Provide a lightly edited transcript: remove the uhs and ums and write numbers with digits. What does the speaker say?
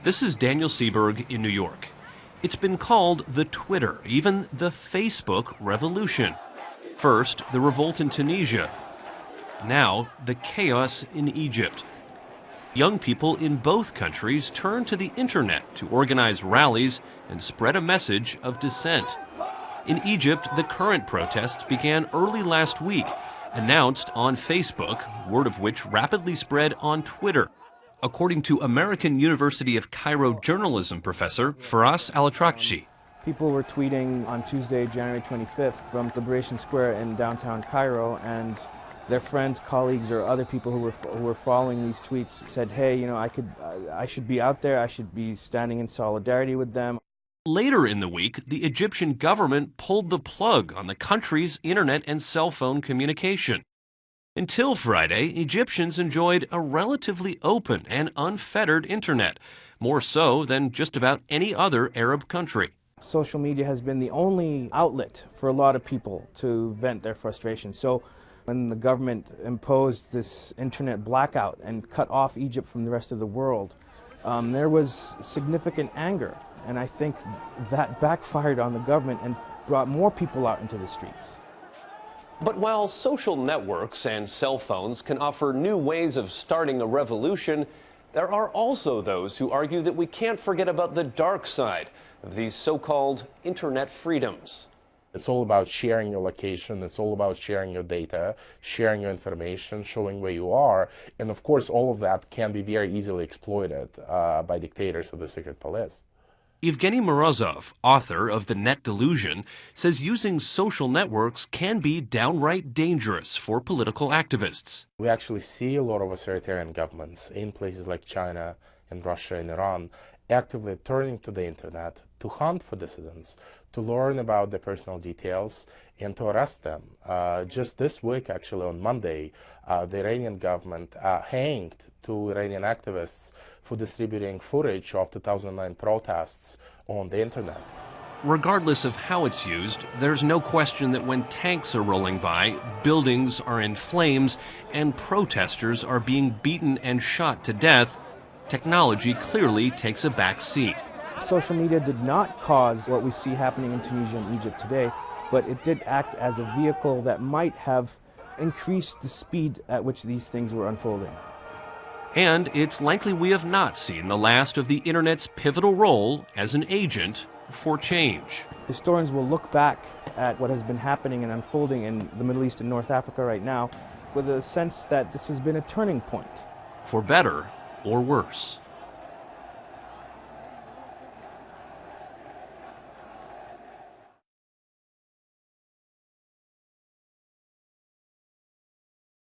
This is Daniel Seberg in New York. It's been called the Twitter, even the Facebook revolution. First, the revolt in Tunisia. Now, the chaos in Egypt. Young people in both countries turn to the internet to organize rallies and spread a message of dissent. In Egypt, the current protests began early last week, announced on Facebook, word of which rapidly spread on Twitter. According to American University of Cairo journalism professor Firas Al-Atrakhchi. People were tweeting on Tuesday, January 25th from Liberation Square in downtown Cairo, and their friends, colleagues, or other people who were following these tweets said, hey, you know, I should be out there, I should be standing in solidarity with them. Later in the week, the Egyptian government pulled the plug on the country's internet and cell phone communication. Until Friday, Egyptians enjoyed a relatively open and unfettered internet, more so than just about any other Arab country. Social media has been the only outlet for a lot of people to vent their frustration. So when the government imposed this internet blackout and cut off Egypt from the rest of the world, there was significant anger. And I think that backfired on the government and brought more people out into the streets. But while social networks and cell phones can offer new ways of starting a revolution, there are also those who argue that we can't forget about the dark side of these so-called internet freedoms. It's all about sharing your location, it's all about sharing your data, sharing your information, showing where you are, and of course all of that can be very easily exploited by dictators of the secret police. Evgeny Morozov, author of The Net Delusion, says using social networks can be downright dangerous for political activists. We actually see a lot of authoritarian governments in places like China and Russia and Iran actively turning to the internet to hunt for dissidents, to learn about their personal details and to arrest them. Just this week, actually on Monday, the Iranian government hanged two Iranian activists for distributing footage of 2009 protests on the internet. Regardless of how it's used, there's no question that when tanks are rolling by, buildings are in flames, and protesters are being beaten and shot to death, technology clearly takes a back seat. Social media did not cause what we see happening in Tunisia and Egypt today, but it did act as a vehicle that might have increased the speed at which these things were unfolding. And it's likely we have not seen the last of the internet's pivotal role as an agent for change. Historians will look back at what has been happening and unfolding in the Middle East and North Africa right now with a sense that this has been a turning point. For better or worse.